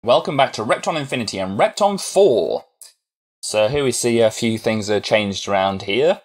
Welcome back to Repton Infinity and Repton 4. So here we see a few things that are changed around here.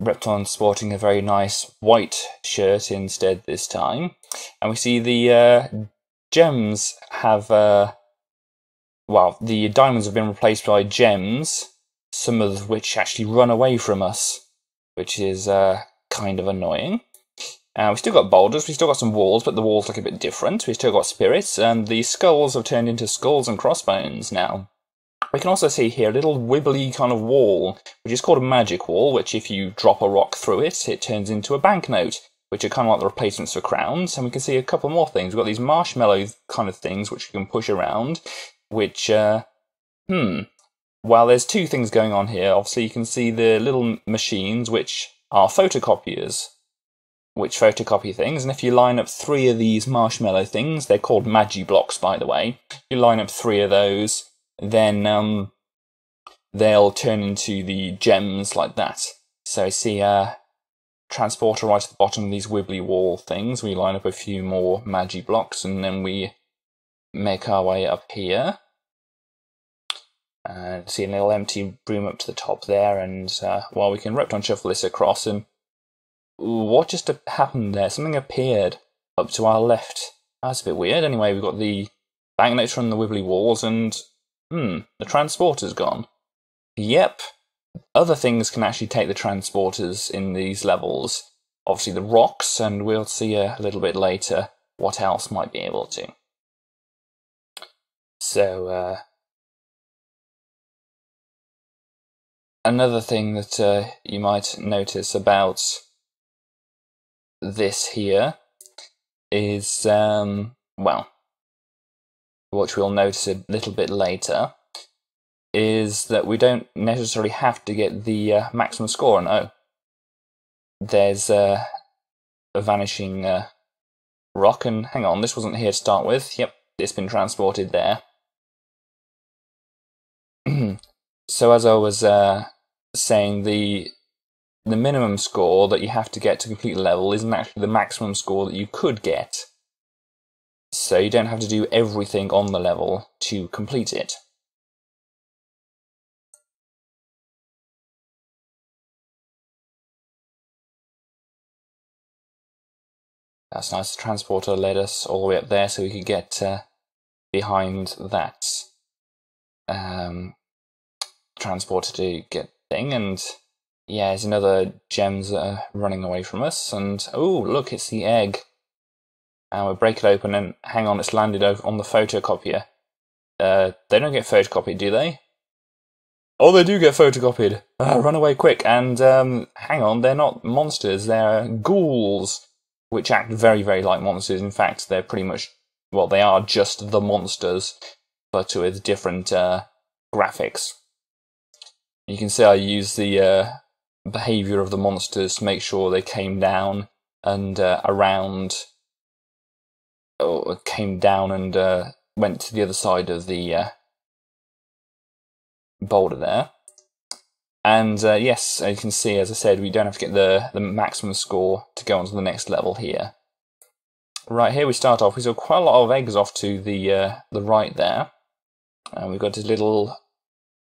Repton sporting a very nice white shirt instead this time. And we see the gems have, well, the diamonds have been replaced by gems, some of which actually run away from us, which is kind of annoying. We've still got boulders, we've still got some walls, but the walls look a bit different. We've still got spirits, and the skulls have turned into skulls and crossbones now. We can also see here a little wibbly kind of wall, which is called a magic wall, which if you drop a rock through it, it turns into a banknote, which are kind of like the replacements for crowns. And we can see a couple more things. We've got these marshmallow kind of things, which you can push around, which, well, there's two things going on here. Obviously, you can see the little machines, which are photocopiers, which photocopy things, and if you line up 3 of these marshmallow things, they're called magi blocks, by the way. If you line up 3 of those, then they'll turn into the gems like that. So see a transporter right at the bottom of these wibbly wall things. We line up a few more magi blocks, and then we make our way up here. And see a little empty room up to the top there, and well, we can Repton shuffle this across, and what just happened there? Something appeared up to our left. That's a bit weird. Anyway, we've got the banknotes from the wibbly walls, and the transporter's gone. Yep, other things can actually take the transporters in these levels. Obviously the rocks, and we'll see a little bit later what else might be able to. So, another thing that you might notice about this here is, well, which we'll notice a little bit later, is that we don't necessarily have to get the maximum score. No, there's a vanishing rock, and hang on, this wasn't here to start with. Yep, it's been transported there. So as I was saying, the minimum score that you have to get to complete the level isn't actually the maximum score that you could get. So you don't have to do everything on the level to complete it. That's nice. The transporter led us all the way up there so we could get behind that transporter to get the thing, and yeah, there's another gems that are running away from us, and oh, look, it's the egg. And we'll break it open, and hang on, it's landed over on the photocopier. They don't get photocopied, do they? Oh, they do get photocopied! Run away quick, and hang on, they're not monsters, they're ghouls, which act very, very like monsters. In fact, they're pretty much, well, they are just the monsters, but with different graphics. You can see I use the behaviour of the monsters to make sure they came down and around, or came down and went to the other side of the boulder there. And yes, you can see, as I said, we don't have to get the maximum score to go on to the next level here. Right, here we start off. We've got quite a lot of eggs off to the right there. And we've got a little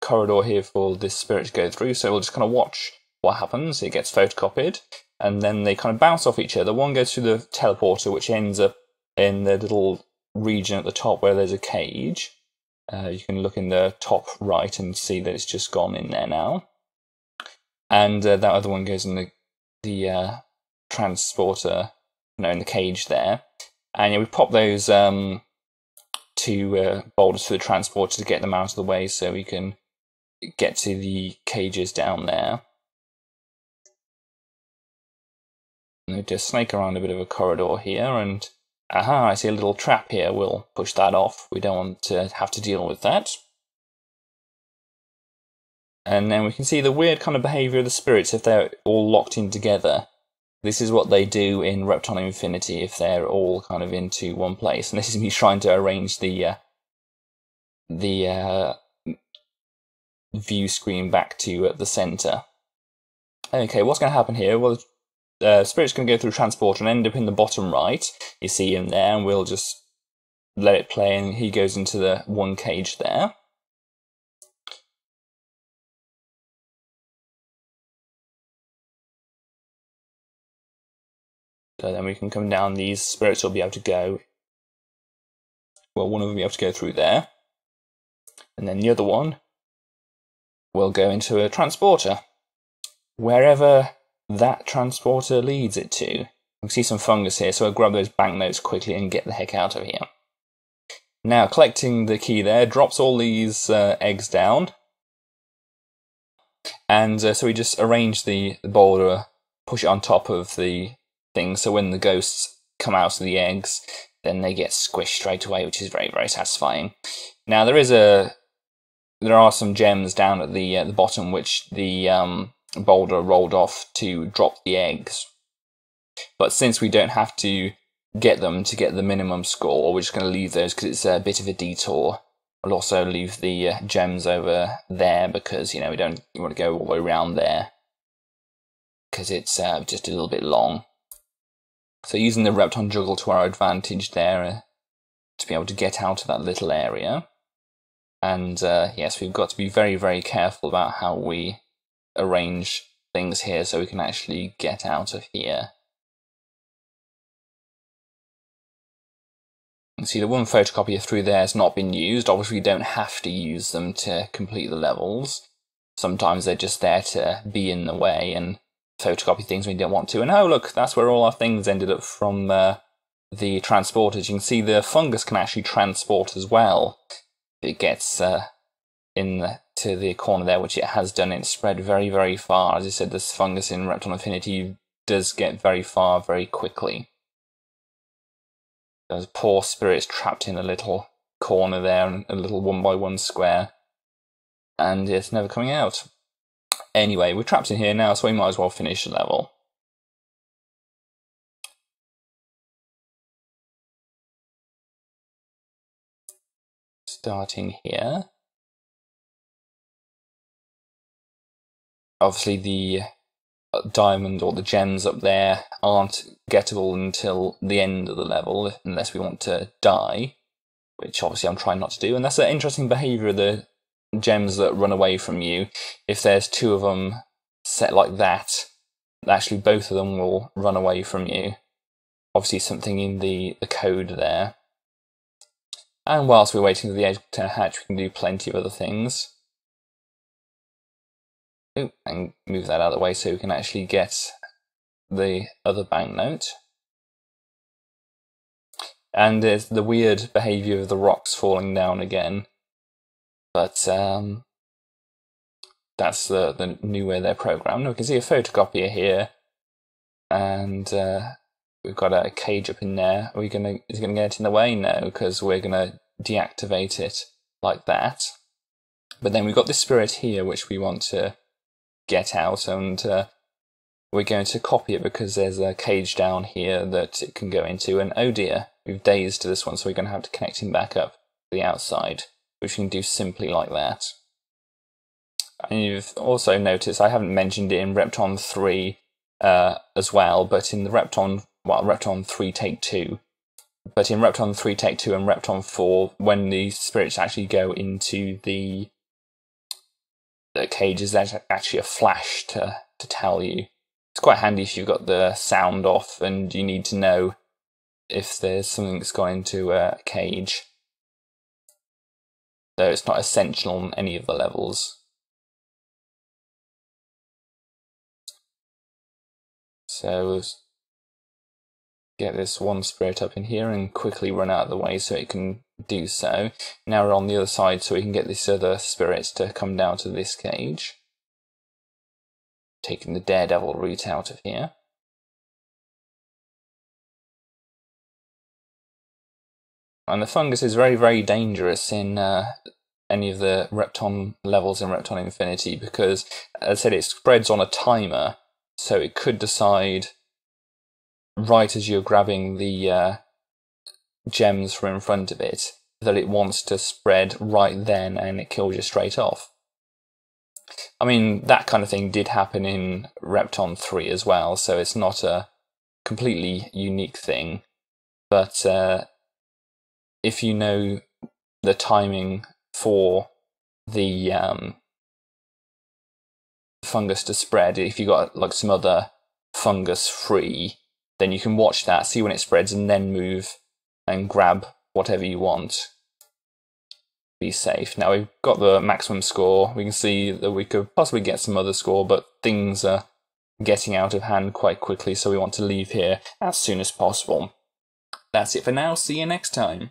corridor here for this spirit to go through, so we'll just kind of watch what happens. It gets photocopied, and then they kind of bounce off each other. One goes through the teleporter, which ends up in the little region at the top where there's a cage. You can look in the top right and see that it's just gone in there now. And that other one goes in the transporter, no, in the cage there. And yeah, we pop those 2 boulders to the transporter to get them out of the way so we can get to the cages down there. And we just snake around a bit of a corridor here, and aha, I see a little trap here. We'll push that off. We don't want to have to deal with that. And then we can see the weird kind of behaviour of the spirits if they're all locked in together. This is what they do in Repton Infinity if they're all kind of into one place. And this is me trying to arrange the view screen back to the centre. Okay, what's going to happen here? Well, Spirit's going to go through transporter and end up in the bottom right. You see him there, and we'll just let it play, and he goes into the one cage there. So then we can come down, these spirits will be able to go, well, one of them will be able to go through there, and then the other one will go into a transporter. Wherever that transporter leads it to. You can see some fungus here, so I'll grab those banknotes quickly and get the heck out of here. Now, collecting the key there drops all these eggs down. And so we just arrange the boulder, push it on top of the thing, so when the ghosts come out of the eggs, then they get squished straight away, which is very, very satisfying. Now, there are some gems down at the bottom, which the boulder rolled off to drop the eggs. But since we don't have to get them to get the minimum score, we're just going to leave those because it's a bit of a detour. We'll also leave the gems over there because, we don't want to go all the way around there because it's just a little bit long. So using the Repton juggle to our advantage there to be able to get out of that little area. And yes, we've got to be very, very careful about how we arrange things here so we can actually get out of here. You can see the one photocopier through there has not been used. Obviously, we don't have to use them to complete the levels. Sometimes they're just there to be in the way and photocopy things we don't want to. And oh, look, that's where all our things ended up from the transporters. You can see the fungus can actually transport as well. It gets to the corner there, which it has done. It's spread very, very far. As I said, this fungus in Repton Infinity does get very far very quickly. Those poor spirits trapped in a little corner there, a little 1x1 square, and it's never coming out. Anyway, we're trapped in here now, so we might as well finish the level. Starting here. Obviously the diamond or the gems up there aren't gettable until the end of the level, unless we want to die, which obviously I'm trying not to do. And that's an interesting behaviour of the gems that run away from you. If there's two of them set like that, actually both of them will run away from you. Obviously something in the code there. And whilst we're waiting for the egg to hatch, we can do plenty of other things. And move that out of the way so we can actually get the other banknote. And there's the weird behaviour of the rocks falling down again. But that's the new way they're programmed. We can see a photocopier here. And we've got a cage up in there. Is it gonna get in the way? No, because we're gonna deactivate it like that. But then we've got this spirit here which we want to get out, and we're going to copy it because there's a cage down here that it can go into, and oh dear, we've dazed this one, so we're going to have to connect him back up to the outside, which we can do simply like that. And you've also noticed I haven't mentioned it in Repton 3 as well, but in the Repton 3 Take 2, but in Repton 3 Take 2 and Repton 4, when the spirits actually go into the cages, there's actually a flash to tell you. It's quite handy if you've got the sound off and you need to know if there's something that's gone into a cage. Though it's not essential on any of the levels. So let's get this one spirit up in here and quickly run out of the way so it can do so. Now we're on the other side so we can get this other spirit to come down to this cage. Taking the daredevil route out of here. And the fungus is very, very dangerous in any of the Repton levels in Repton Infinity because, as I said, it spreads on a timer, so it could decide right as you're grabbing the gems from in front of it that it wants to spread right then, and it kills you straight off. I mean, that kind of thing did happen in Repton 3 as well, so it's not a completely unique thing, but if you know the timing for the fungus to spread, if you got like some other fungus free, then you can watch that, see when it spreads, and then move and grab whatever you want. Be safe. Now we've got the maximum score. We can see that we could possibly get some other score, but things are getting out of hand quite quickly, so we want to leave here as soon as possible. That's it for now. See you next time.